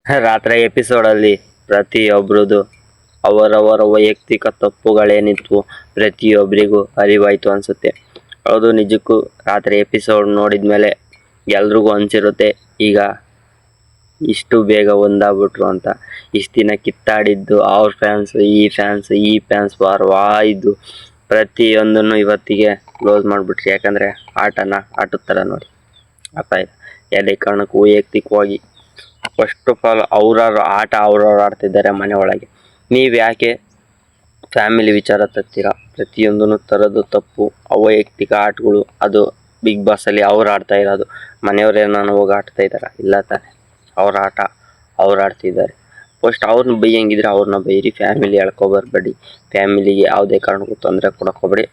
ರಾತ್ರಿ ಎಪಿಸೋಡಲ್ಲಿ ಪ್ರತಿಯೊಬ್ಬರದು ಅವರವರ ವೈಯಕ್ತಿಕ ತಪ್ಪುಗಳೇನಿತ್ತು ಪ್ರತಿಯೊಬ್ಬರಿಗೂ ಅರಿವಾಯಿತು ಅನಿಸುತ್ತೆ. ಅದು ನಿಜಕ್ಕೂ ರಾತ್ರಿ ಎಪಿಸೋಡ್ ನೋಡಿದ ಮೇಲೆ ಎಲ್ರಿಗೂ ಅನಿಸಿರುತ್ತೆ, ಈಗ ಇಷ್ಟು ಬೇಗ ಒಂದಾಗ್ಬಿಟ್ರು ಅಂತ. ಇಷ್ಟು ದಿನ ಕಿತ್ತಾಡಿದ್ದು ಅವ್ರ ಈ ಫ್ಯಾನ್ಸ್ ವಾರವಾಯಿದ್ದು ಪ್ರತಿಯೊಂದನ್ನು ಇವತ್ತಿಗೆ ಕ್ಲೋಸ್ ಮಾಡಿಬಿಟ್ರಿ. ಯಾಕಂದರೆ ಆಟದ ಥರ ನೋಡಿ ಅರ್ಥ ಆಯ್ತು. ಯಾವುದೇ ಕಾರಣಕ್ಕೂ ವೈಯಕ್ತಿಕವಾಗಿ ಫಸ್ಟ್ ಆಫ್ ಆಲ್ ಅವ್ರವ್ರ ಆಟ ಅವ್ರವ್ರು ಆಡ್ತಿದ್ದಾರೆ ಮನೆ ಒಳಗೆ. ನೀವು ಯಾಕೆ ಫ್ಯಾಮಿಲಿ ವಿಚಾರ ತರ್ತೀರಾ? ಪ್ರತಿಯೊಂದೂ ಥರದ್ದು ತಪ್ಪು. ಅವೈಯಕ್ತಿಕ ಆಟಗಳು ಅದು ಬಿಗ್ ಬಾಸಲ್ಲಿ ಅವ್ರು ಆಡ್ತಾ ಇರೋದು. ಮನೆಯವರೇನಾನು ಹೋಗಿ ಆಡ್ತಾ ಇದ್ದಾರೆ? ಇಲ್ಲ ತಾನೆ. ಅವ್ರ ಆಟ ಅವ್ರು ಆಡ್ತಿದ್ದಾರೆ. ಫಸ್ಟ್ ಅವ್ರನ್ನ ಬೈಯಂಗಿದ್ರೆ ಅವ್ರನ್ನ ಬೈರಿ, ಫ್ಯಾಮಿಲಿ ಹೇಳ್ಕೊಬರ್ಬೇಡಿ. ಫ್ಯಾಮಿಲಿಗೆ ಯಾವುದೇ ಕಾರಣಕ್ಕೂ ತೊಂದರೆ ಕೊಡೋಕ್ಕೋಗ್ಬೇಡಿ.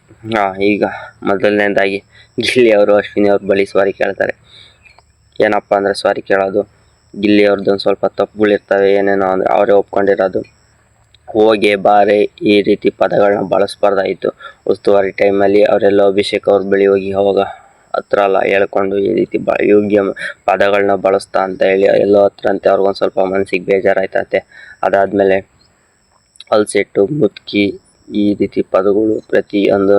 ಈಗ ಮೊದಲನೇದಾಗಿ ಗಿಲ್ಲಿ ಅವರು ಅಶ್ವಿನಿ ಅವ್ರ ಬಳಿ ಸಾರಿ ಕೇಳ್ತಾರೆ. ಏನಪ್ಪ ಅಂದರೆ ಸಾರಿ ಕೇಳೋದು, ಗಿಲ್ಲಿ ಅವ್ರದ್ದೊಂದು ಸ್ವಲ್ಪ ತಪ್ಪುಗಳಿರ್ತವೆ, ಏನೇನೋ ಅಂದರೆ ಅವರೇ ಒಪ್ಕೊಂಡಿರೋದು. ಹೋಗಿ ಬಾರೆ ಈ ರೀತಿ ಪದಗಳನ್ನ ಬಳಸಬಾರ್ದಾಯಿತು. ಉಸ್ತುವಾರಿ ಟೈಮಲ್ಲಿ ಅವರೆಲ್ಲ ಅಭಿಷೇಕ್ ಅವ್ರ ಬಳಿ ಹೋಗಿ ಅವಾಗ ಹತ್ರ ಎಲ್ಲ ಹೇಳ್ಕೊಂಡು ಈ ರೀತಿ ಯೋಗ್ಯ ಪದಗಳನ್ನ ಬಳಸ್ತಾ ಅಂತ ಹೇಳಿ ಎಲ್ಲೋ ಹತ್ರ ಅಂತೆ ಅವ್ರಿಗೊಂದು ಸ್ವಲ್ಪ ಮನಸ್ಸಿಗೆ ಬೇಜಾರಾಯ್ತಂತೆ. ಅದಾದಮೇಲೆ ಅಲ್ಸೆಟ್ಟು ಮುತ್ಕಿ ಈ ರೀತಿ ಪದಗಳು ಪ್ರತಿಯೊಂದೂ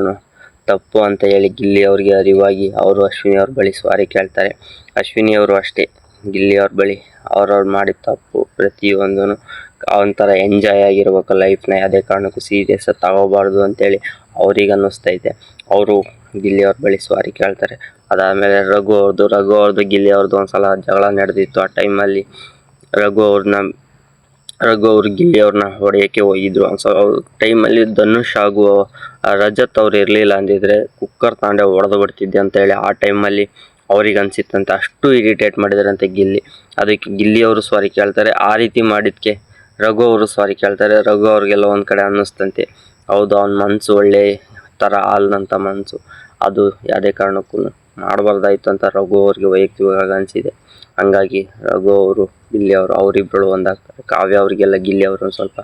ತಪ್ಪು ಅಂತ ಹೇಳಿ ಗಿಲ್ಲಿ ಅವ್ರಿಗೆ ಅರಿವಾಗಿ ಅವರು ಅಶ್ವಿನಿ ಅವ್ರ ಬಳಿ ಸಾರಿ ಕೇಳ್ತಾರೆ. ಅಶ್ವಿನಿ ಅವರು ಅಷ್ಟೇ ಗಿಲ್ಲಿ ಅವ್ರ ಬಳಿ ಅವ್ರವ್ರು ಮಾಡಿದ ತಪ್ಪು ಪ್ರತಿಯೊಂದೂ ಒಂಥರ ಎಂಜಾಯ್ ಆಗಿರ್ಬೇಕು ಲೈಫ್ನ, ಯಾವುದೇ ಕಾರಣಕ್ಕೂ ಸೀರಿಯಸ್ ತಗೋಬಾರ್ದು ಅಂತೇಳಿ ಅವ್ರಿಗೆ ಅನ್ನಿಸ್ತೈತೆ. ಅವರು ಗಿಲ್ಲಿ ಅವ್ರ ಬಳಿ ಸಾರಿ ಕೇಳ್ತಾರೆ. ಅದಾದಮೇಲೆ ರಘು ಅವ್ರದ್ದು ಗಿಲ್ಲಿ ಅವ್ರದ್ದು ಒಂದು ಸಲ ಜಗಳ ನಡೆದಿತ್ತು. ಆ ಟೈಮಲ್ಲಿ ರಘು ಅವರು ಗಿಲ್ಲಿ ಅವ್ರನ್ನ ಹೊಡೆಯೋಕ್ಕೆ ಹೋಗಿದ್ರು. ಟೈಮಲ್ಲಿ ಧನುಷ್ ಹಾಗೂ ರಜತ್ ಅವ್ರು ಇರಲಿಲ್ಲ ಅಂದಿದ್ರೆ ಕುಕ್ಕರ್ ತಾಂಡೆ ಹೊಡೆದು ಬಿಡ್ತಿದ್ದೆ ಅಂತೇಳಿ ಆ ಟೈಮಲ್ಲಿ ಅವ್ರಿಗೆ ಅನಿಸಿತ್ತಂತೆ. ಅಷ್ಟು ಇರಿಟೇಟ್ ಮಾಡಿದಾರಂತೆ ಗಿಲ್ಲಿ. ಅದಕ್ಕೆ ಗಿಲ್ಲಿ ಅವರು ಸಾರಿ ಕೇಳ್ತಾರೆ. ಆ ರೀತಿ ಮಾಡಿದ್ದಕ್ಕೆ ರಘು ಅವರು ಸಾರಿ ಕೇಳ್ತಾರೆ. ರಘು ಅವ್ರಿಗೆಲ್ಲ ಒಂದು ಕಡೆ ಅನ್ನಿಸ್ತಂತೆ, ಹೌದು ಅವನ ಮನಸ್ಸು ಒಳ್ಳೆ ಥರ ಹಾಲ್ನಂಥ ಮನಸ್ಸು, ಅದು ಯಾವುದೇ ಕಾರಣಕ್ಕೂ ಮಾಡಬಾರ್ದಾಯ್ತು ಅಂತ ರಘು ಅವ್ರಿಗೆ ವೈಯಕ್ತಿಕವಾಗಿ ಅನಿಸಿದೆ. ಹಾಗಾಗಿ ರಘು ಅವರು ಗಿಲ್ಲಿ ಅವರು ಅವರಿಬ್ಬರು ಒಂದಾಗ್ತಾರೆ. ಕಾವ್ಯ ಅವರಿಗೆಲ್ಲ ಗಿಲ್ಲಿ ಅವರು ಒಂದು ಸ್ವಲ್ಪ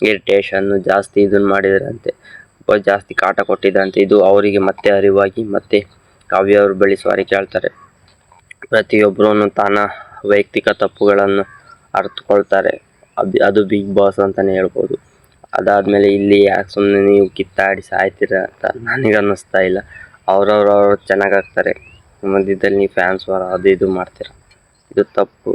ಇರಿಟೇಷನ್ನು ಜಾಸ್ತಿ ಇದನ್ನು ಮಾಡಿದಾರಂತೆ, ಜಾಸ್ತಿ ಕಾಟ ಕೊಟ್ಟಿದ್ದಾರಂತೆ. ಇದು ಅವರಿಗೆ ಮತ್ತೆ ಅರಿವಾಗಿ ಮತ್ತೆ ಕಾವ್ಯ ಅವ್ರ ಬಳಿ ಸಾರಿ ಕೇಳ್ತಾರೆ. ಪ್ರತಿಯೊಬ್ಬರೂ ತಾನ ವೈಯಕ್ತಿಕ ತಪ್ಪುಗಳನ್ನು ಅರ್ಥಕೊಳ್ತಾರೆ. ಅದು ಬಿಗ್ ಬಾಸ್ ಅಂತಲೇ ಹೇಳ್ಬೋದು. ಅದಾದಮೇಲೆ ಇಲ್ಲಿ ಯಾಕೆ ಸುಮ್ಮನೆ ನೀವು ಕಿತ್ತಾಡಿ ಸಾಯ್ತೀರ ಅಂತ ನನಗೆ ಅನ್ನಿಸ್ತಾ ಇಲ್ಲ. ಅವ್ರವ್ರು ಚೆನ್ನಾಗಾಗ್ತಾರೆ, ಮಧ್ಯದಲ್ಲಿ ನೀವು ಫ್ಯಾನ್ಸ್ ವಾರ ಅದು ಇದು ಮಾಡ್ತೀರ, ಇದು ತಪ್ಪು.